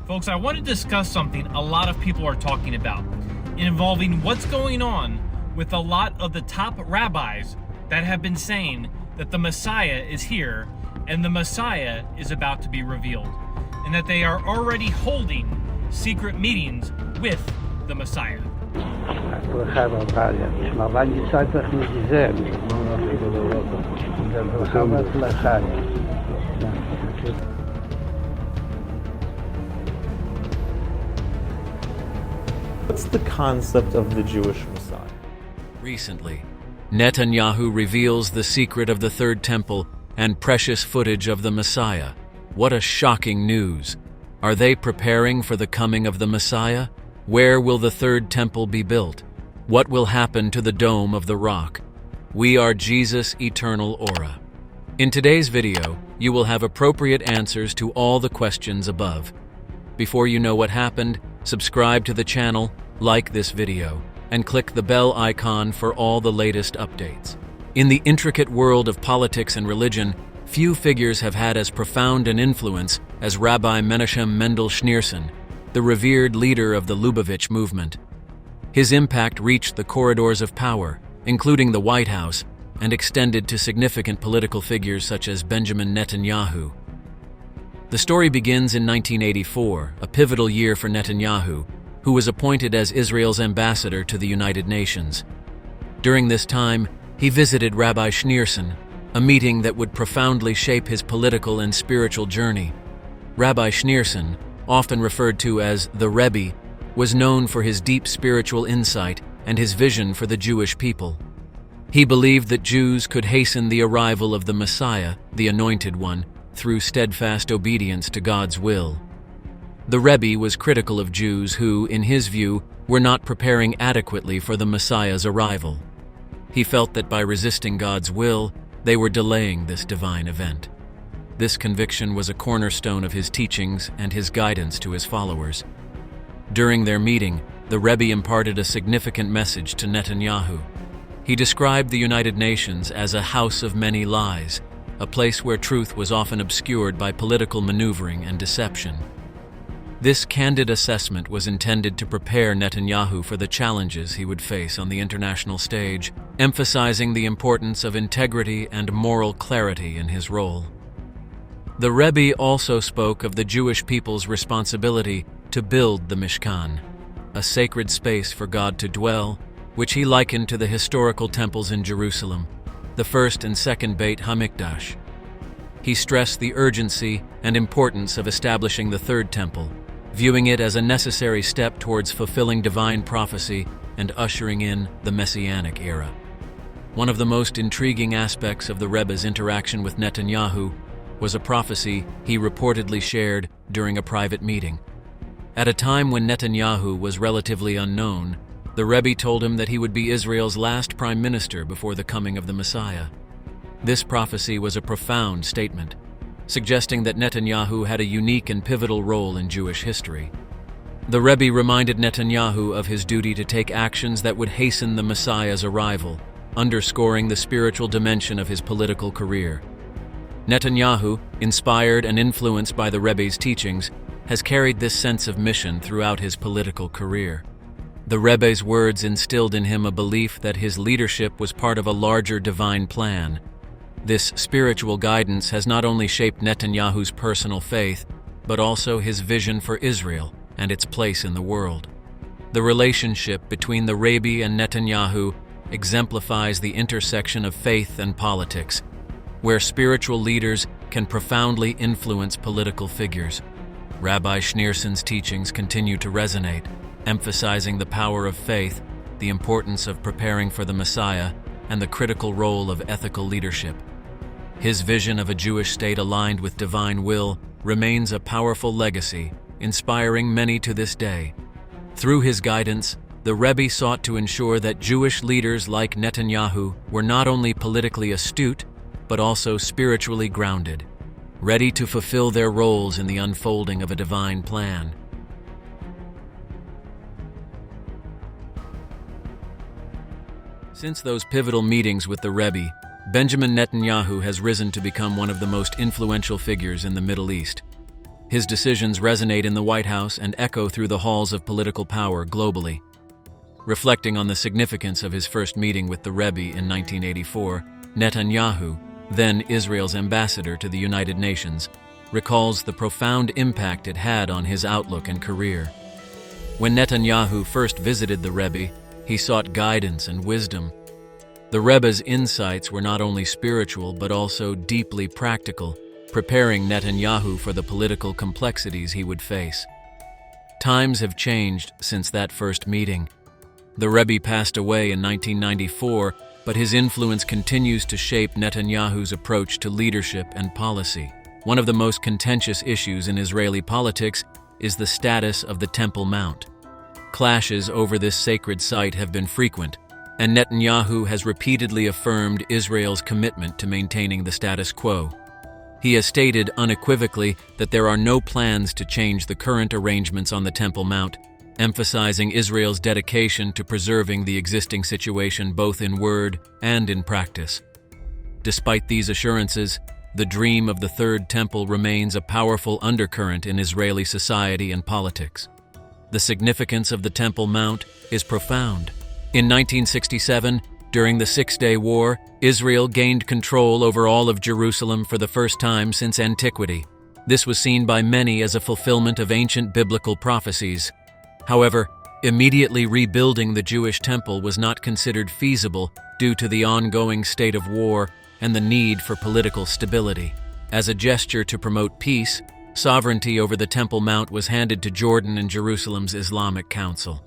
Folks, I want to discuss something a lot of people are talking about, involving what's going on with a lot of the top rabbis that have been saying that the Messiah is here and the Messiah is about to be revealed, and that they are already holding secret meetings with the Messiah. What's the concept of the Jewish Messiah? Recently, Netanyahu reveals the secret of the Third Temple and precious footage of the Messiah. What a shocking news! Are they preparing for the coming of the Messiah? Where will the Third Temple be built? What will happen to the Dome of the Rock? We are Jesus' eternal aura. In today's video, you will have appropriate answers to all the questions above. Before you know what happened, subscribe to the channel, like this video, and click the bell icon for all the latest updates. In the intricate world of politics and religion, few figures have had as profound an influence as Rabbi Menachem Mendel Schneerson, the revered leader of the Lubavitch movement. His impact reached the corridors of power, including the White House, and extended to significant political figures such as Benjamin Netanyahu. The story begins in 1984, a pivotal year for Netanyahu, who was appointed as Israel's ambassador to the United Nations. During this time, he visited Rabbi Schneerson, a meeting that would profoundly shape his political and spiritual journey. Rabbi Schneerson, often referred to as the Rebbe, was known for his deep spiritual insight and his vision for the Jewish people. He believed that Jews could hasten the arrival of the Messiah, the Anointed One, through steadfast obedience to God's will. The Rebbe was critical of Jews who, in his view, were not preparing adequately for the Messiah's arrival. He felt that by resisting God's will, they were delaying this divine event. This conviction was a cornerstone of his teachings and his guidance to his followers. During their meeting, the Rebbe imparted a significant message to Netanyahu. He described the United Nations as a house of many lies, a place where truth was often obscured by political maneuvering and deception. This candid assessment was intended to prepare Netanyahu for the challenges he would face on the international stage, emphasizing the importance of integrity and moral clarity in his role. The Rebbe also spoke of the Jewish people's responsibility to build the Mishkan, a sacred space for God to dwell, which he likened to the historical temples in Jerusalem, the first and second Beit HaMikdash. He stressed the urgency and importance of establishing the Third Temple, viewing it as a necessary step towards fulfilling divine prophecy and ushering in the Messianic era. One of the most intriguing aspects of the Rebbe's interaction with Netanyahu was a prophecy he reportedly shared during a private meeting. At a time when Netanyahu was relatively unknown, the Rebbe told him that he would be Israel's last prime minister before the coming of the Messiah. This prophecy was a profound statement, suggesting that Netanyahu had a unique and pivotal role in Jewish history. The Rebbe reminded Netanyahu of his duty to take actions that would hasten the Messiah's arrival, underscoring the spiritual dimension of his political career. Netanyahu, inspired and influenced by the Rebbe's teachings, has carried this sense of mission throughout his political career. The Rebbe's words instilled in him a belief that his leadership was part of a larger divine plan. This spiritual guidance has not only shaped Netanyahu's personal faith, but also his vision for Israel and its place in the world. The relationship between the Rebbe and Netanyahu exemplifies the intersection of faith and politics, where spiritual leaders can profoundly influence political figures. Rabbi Schneerson's teachings continue to resonate, emphasizing the power of faith, the importance of preparing for the Messiah, and the critical role of ethical leadership. His vision of a Jewish state aligned with divine will remains a powerful legacy, inspiring many to this day. Through his guidance, the Rebbe sought to ensure that Jewish leaders like Netanyahu were not only politically astute, but also spiritually grounded, ready to fulfill their roles in the unfolding of a divine plan. Since those pivotal meetings with the Rebbe, Benjamin Netanyahu has risen to become one of the most influential figures in the Middle East. His decisions resonate in the White House and echo through the halls of political power globally. Reflecting on the significance of his first meeting with the Rebbe in 1984, Netanyahu, then Israel's ambassador to the United Nations, recalls the profound impact it had on his outlook and career. When Netanyahu first visited the Rebbe, he sought guidance and wisdom. The Rebbe's insights were not only spiritual but also deeply practical, preparing Netanyahu for the political complexities he would face. Times have changed since that first meeting. The Rebbe passed away in 1994, but his influence continues to shape Netanyahu's approach to leadership and policy. One of the most contentious issues in Israeli politics is the status of the Temple Mount. Clashes over this sacred site have been frequent, and Netanyahu has repeatedly affirmed Israel's commitment to maintaining the status quo. He has stated unequivocally that there are no plans to change the current arrangements on the Temple Mount, emphasizing Israel's dedication to preserving the existing situation both in word and in practice. Despite these assurances, the dream of the Third Temple remains a powerful undercurrent in Israeli society and politics. The significance of the Temple Mount is profound. In 1967, during the Six-Day War, Israel gained control over all of Jerusalem for the first time since antiquity. This was seen by many as a fulfillment of ancient biblical prophecies. However, immediately rebuilding the Jewish temple was not considered feasible due to the ongoing state of war and the need for political stability. As a gesture to promote peace, sovereignty over the Temple Mount was handed to Jordan and Jerusalem's Islamic Council.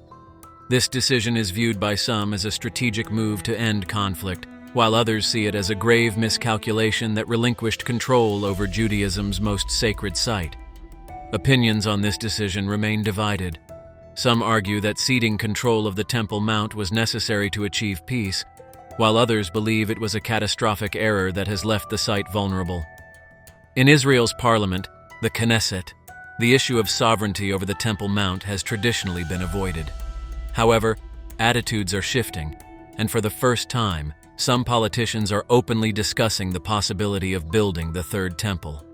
This decision is viewed by some as a strategic move to end conflict, while others see it as a grave miscalculation that relinquished control over Judaism's most sacred site. Opinions on this decision remain divided. Some argue that ceding control of the Temple Mount was necessary to achieve peace, while others believe it was a catastrophic error that has left the site vulnerable. In Israel's parliament, the Knesset, the issue of sovereignty over the Temple Mount has traditionally been avoided. However, attitudes are shifting, and for the first time, some politicians are openly discussing the possibility of building the Third Temple.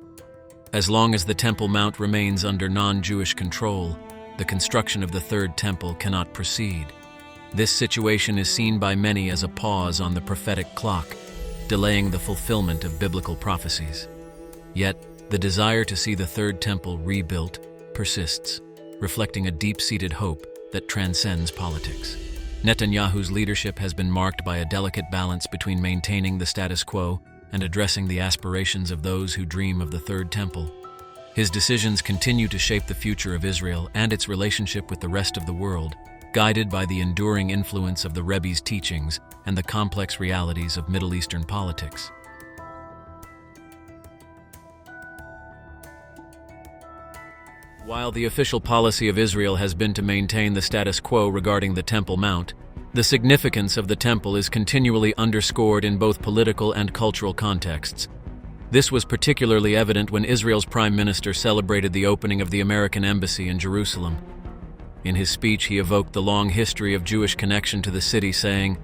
As long as the Temple Mount remains under non-Jewish control, the construction of the Third Temple cannot proceed. This situation is seen by many as a pause on the prophetic clock, delaying the fulfillment of biblical prophecies. Yet, the desire to see the Third Temple rebuilt persists, reflecting a deep-seated hope that transcends politics. Netanyahu's leadership has been marked by a delicate balance between maintaining the status quo and addressing the aspirations of those who dream of the Third Temple. His decisions continue to shape the future of Israel and its relationship with the rest of the world, guided by the enduring influence of the Rebbe's teachings and the complex realities of Middle Eastern politics. While the official policy of Israel has been to maintain the status quo regarding the Temple Mount, the significance of the temple is continually underscored in both political and cultural contexts. This was particularly evident when Israel's Prime Minister celebrated the opening of the American Embassy in Jerusalem. In his speech, he evoked the long history of Jewish connection to the city, saying,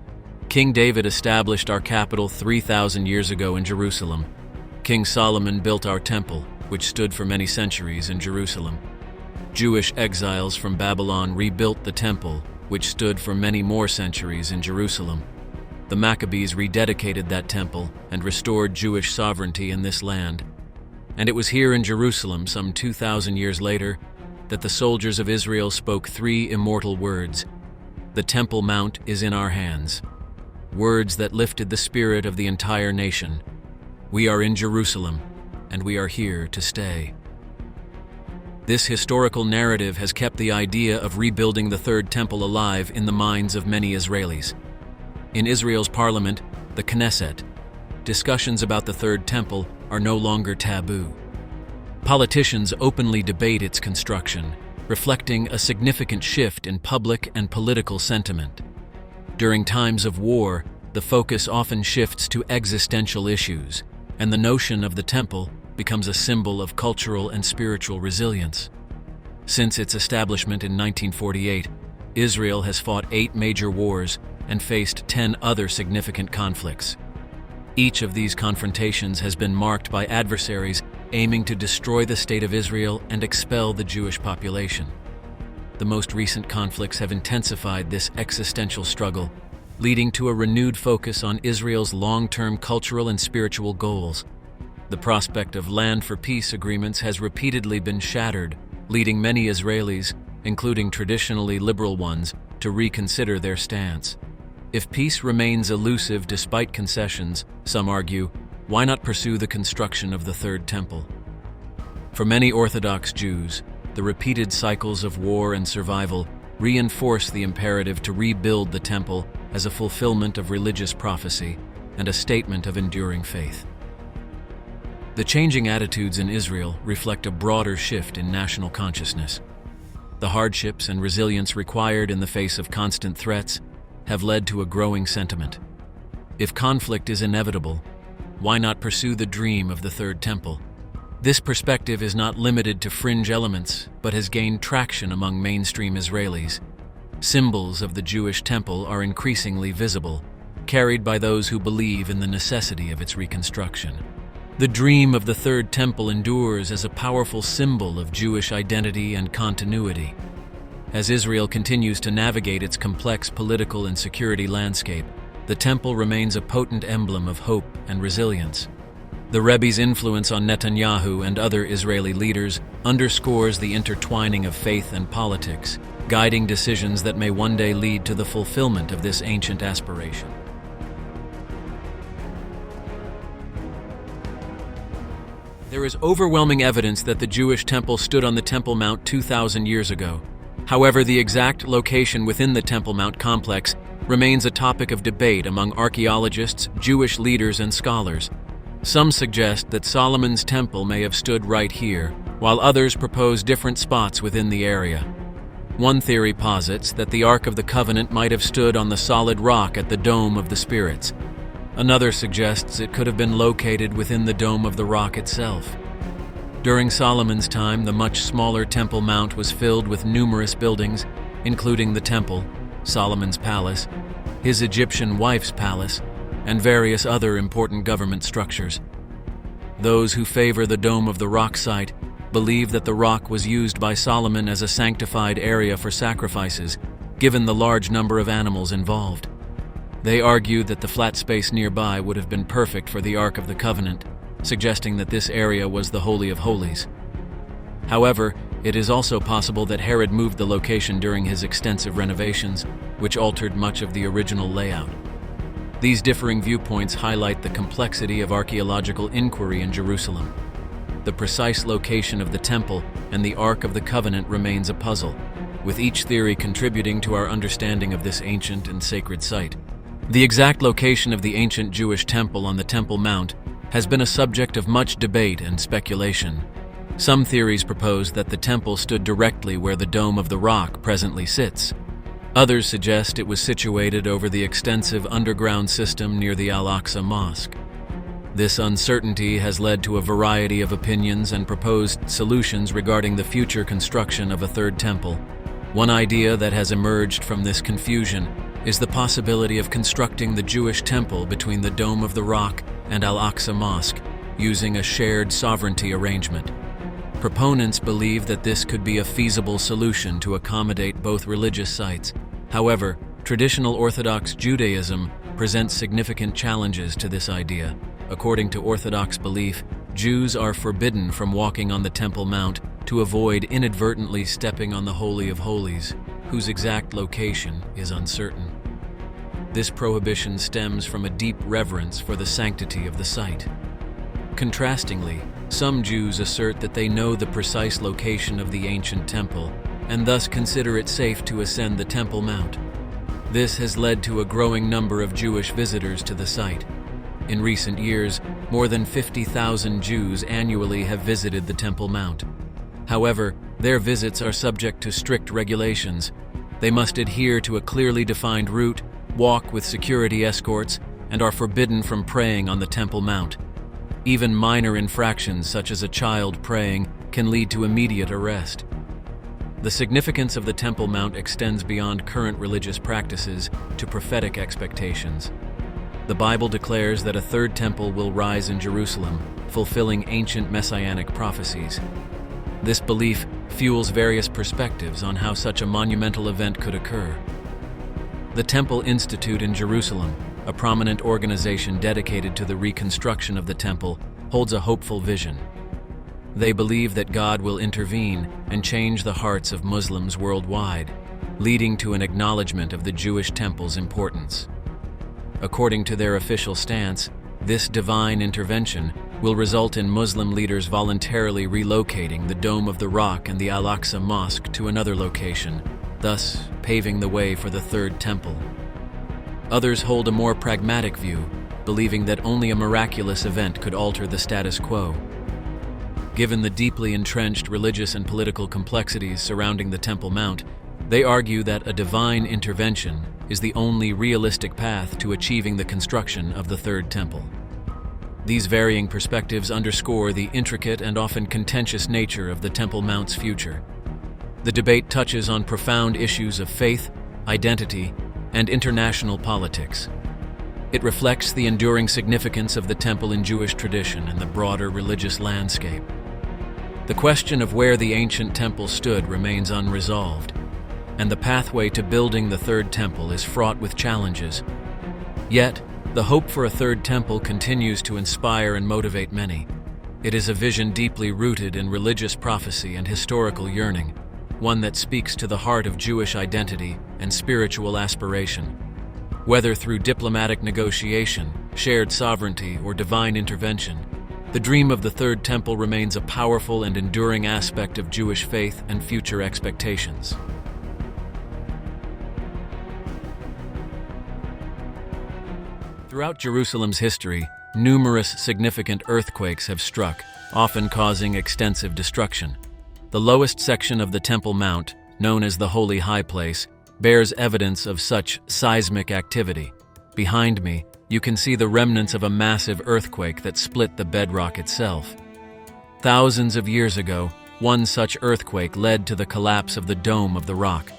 "King David established our capital 3,000 years ago in Jerusalem. King Solomon built our temple, which stood for many centuries in Jerusalem. Jewish exiles from Babylon rebuilt the temple, which stood for many more centuries in Jerusalem. The Maccabees rededicated that temple and restored Jewish sovereignty in this land. And it was here in Jerusalem, some 2,000 years later, that the soldiers of Israel spoke three immortal words: 'The Temple Mount is in our hands.' Words that lifted the spirit of the entire nation. We are in Jerusalem, and we are here to stay." This historical narrative has kept the idea of rebuilding the Third Temple alive in the minds of many Israelis. In Israel's parliament, the Knesset, discussions about the Third Temple are no longer taboo. Politicians openly debate its construction, reflecting a significant shift in public and political sentiment. During times of war, the focus often shifts to existential issues, and the notion of the temple becomes a symbol of cultural and spiritual resilience. Since its establishment in 1948, Israel has fought 8 major wars and faced 10 other significant conflicts. Each of these confrontations has been marked by adversaries aiming to destroy the state of Israel and expel the Jewish population. The most recent conflicts have intensified this existential struggle, leading to a renewed focus on Israel's long-term cultural and spiritual goals. The prospect of land for peace agreements has repeatedly been shattered, leading many Israelis, including traditionally liberal ones, to reconsider their stance. If peace remains elusive despite concessions, some argue, why not pursue the construction of the Third Temple? For many Orthodox Jews, the repeated cycles of war and survival reinforce the imperative to rebuild the temple as a fulfillment of religious prophecy and a statement of enduring faith. The changing attitudes in Israel reflect a broader shift in national consciousness. The hardships and resilience required in the face of constant threats have led to a growing sentiment. If conflict is inevitable, why not pursue the dream of the Third Temple? This perspective is not limited to fringe elements, but has gained traction among mainstream Israelis. Symbols of the Jewish temple are increasingly visible, carried by those who believe in the necessity of its reconstruction. The dream of the Third Temple endures as a powerful symbol of Jewish identity and continuity. As Israel continues to navigate its complex political and security landscape, the temple remains a potent emblem of hope and resilience. The Rebbe's influence on Netanyahu and other Israeli leaders underscores the intertwining of faith and politics, guiding decisions that may one day lead to the fulfillment of this ancient aspiration. There is overwhelming evidence that the Jewish temple stood on the Temple Mount 2,000 years ago. However, the exact location within the Temple Mount complex remains a topic of debate among archaeologists, Jewish leaders, and scholars. Some suggest that Solomon's temple may have stood right here, while others propose different spots within the area. One theory posits that the Ark of the Covenant might have stood on the solid rock at the Dome of the Spirits. Another suggests it could have been located within the Dome of the Rock itself. During Solomon's time, the much smaller Temple Mount was filled with numerous buildings, including the temple, Solomon's palace, his Egyptian wife's palace, and various other important government structures. Those who favor the Dome of the Rock site believe that the rock was used by Solomon as a sanctified area for sacrifices, given the large number of animals involved. They argue that the flat space nearby would have been perfect for the Ark of the Covenant, suggesting that this area was the Holy of Holies. However, it is also possible that Herod moved the location during his extensive renovations, which altered much of the original layout. These differing viewpoints highlight the complexity of archaeological inquiry in Jerusalem. The precise location of the temple and the Ark of the Covenant remains a puzzle, with each theory contributing to our understanding of this ancient and sacred site. The exact location of the ancient Jewish temple on the Temple Mount has been a subject of much debate and speculation. Some theories propose that the temple stood directly where the Dome of the Rock presently sits. Others suggest it was situated over the extensive underground system near the Al-Aqsa Mosque. This uncertainty has led to a variety of opinions and proposed solutions regarding the future construction of a third temple. One idea that has emerged from this confusion is the possibility of constructing the Jewish temple between the Dome of the Rock and Al-Aqsa Mosque, using a shared sovereignty arrangement. Proponents believe that this could be a feasible solution to accommodate both religious sites. However, traditional Orthodox Judaism presents significant challenges to this idea. According to Orthodox belief, Jews are forbidden from walking on the Temple Mount to avoid inadvertently stepping on the Holy of Holies, whose exact location is uncertain. This prohibition stems from a deep reverence for the sanctity of the site. Contrastingly, some Jews assert that they know the precise location of the ancient temple and thus consider it safe to ascend the Temple Mount. This has led to a growing number of Jewish visitors to the site. In recent years, more than 50,000 Jews annually have visited the Temple Mount. However, their visits are subject to strict regulations. They must adhere to a clearly defined route, walk with security escorts, and are forbidden from praying on the Temple Mount. Even minor infractions, such as a child praying, can lead to immediate arrest. The significance of the Temple Mount extends beyond current religious practices to prophetic expectations. The Bible declares that a third temple will rise in Jerusalem, fulfilling ancient messianic prophecies. This belief fuels various perspectives on how such a monumental event could occur. The Temple Institute in Jerusalem, a prominent organization dedicated to the reconstruction of the temple, holds a hopeful vision. They believe that God will intervene and change the hearts of Muslims worldwide, leading to an acknowledgement of the Jewish temple's importance. According to their official stance, this divine intervention will result in Muslim leaders voluntarily relocating the Dome of the Rock and the Al-Aqsa Mosque to another location, thus paving the way for the Third Temple. Others hold a more pragmatic view, believing that only a miraculous event could alter the status quo. Given the deeply entrenched religious and political complexities surrounding the Temple Mount, they argue that a divine intervention is the only realistic path to achieving the construction of the Third Temple. These varying perspectives underscore the intricate and often contentious nature of the Temple Mount's future. The debate touches on profound issues of faith, identity, and international politics. It reflects the enduring significance of the temple in Jewish tradition and the broader religious landscape. The question of where the ancient temple stood remains unresolved, and the pathway to building the Third Temple is fraught with challenges. Yet, the hope for a Third Temple continues to inspire and motivate many. It is a vision deeply rooted in religious prophecy and historical yearning, one that speaks to the heart of Jewish identity and spiritual aspiration. Whether through diplomatic negotiation, shared sovereignty, or divine intervention, the dream of the Third Temple remains a powerful and enduring aspect of Jewish faith and future expectations. Throughout Jerusalem's history, numerous significant earthquakes have struck, often causing extensive destruction. The lowest section of the Temple Mount, known as the Holy High Place, bears evidence of such seismic activity. Behind me, you can see the remnants of a massive earthquake that split the bedrock itself. Thousands of years ago, one such earthquake led to the collapse of the Dome of the Rock.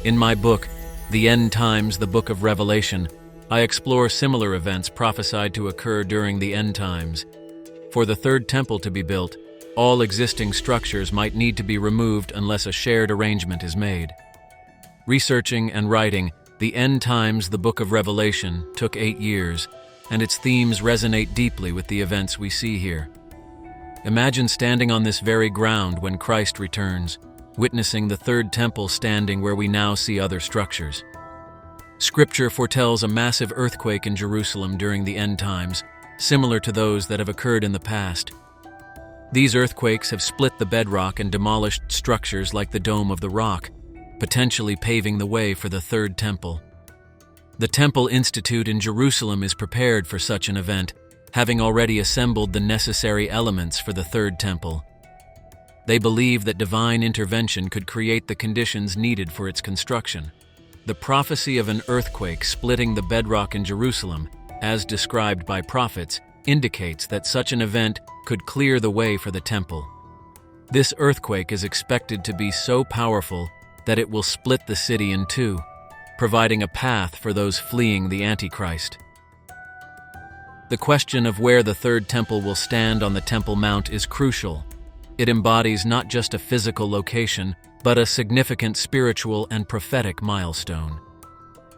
In my book, The End Times, the Book of Revelation, I explore similar events prophesied to occur during the end times. For the Third Temple to be built, all existing structures might need to be removed unless a shared arrangement is made. Researching and writing The End Times, the Book of Revelation took 8 years, and its themes resonate deeply with the events we see here. Imagine standing on this very ground when Christ returns, witnessing the Third Temple standing where we now see other structures. Scripture foretells a massive earthquake in Jerusalem during the end times, similar to those that have occurred in the past. These earthquakes have split the bedrock and demolished structures like the Dome of the Rock, potentially paving the way for the Third Temple. The Temple Institute in Jerusalem is prepared for such an event, having already assembled the necessary elements for the Third Temple. They believe that divine intervention could create the conditions needed for its construction. The prophecy of an earthquake splitting the bedrock in Jerusalem, as described by prophets, indicates that such an event could clear the way for the temple. This earthquake is expected to be so powerful that it will split the city in two, providing a path for those fleeing the Antichrist. The question of where the Third Temple will stand on the Temple Mount is crucial. It embodies not just a physical location, but a significant spiritual and prophetic milestone.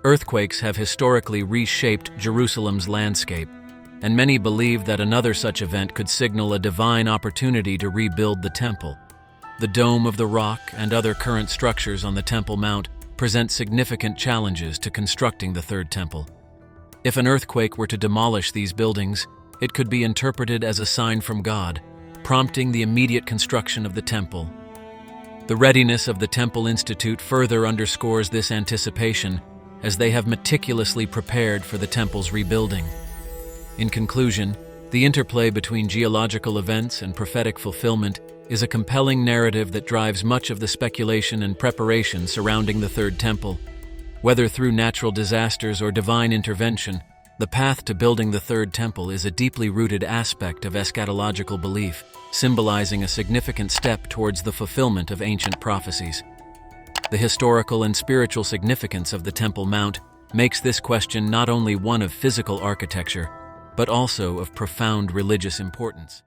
Earthquakes have historically reshaped Jerusalem's landscape, and many believe that another such event could signal a divine opportunity to rebuild the temple. The Dome of the Rock and other current structures on the Temple Mount present significant challenges to constructing the Third Temple. If an earthquake were to demolish these buildings, it could be interpreted as a sign from God, prompting the immediate construction of the temple. The readiness of the Temple Institute further underscores this anticipation, as they have meticulously prepared for the temple's rebuilding. In conclusion, the interplay between geological events and prophetic fulfillment is a compelling narrative that drives much of the speculation and preparation surrounding the Third Temple. Whether through natural disasters or divine intervention, the path to building the Third Temple is a deeply rooted aspect of eschatological belief, symbolizing a significant step towards the fulfillment of ancient prophecies. The historical and spiritual significance of the Temple Mount makes this question not only one of physical architecture, but also of profound religious importance.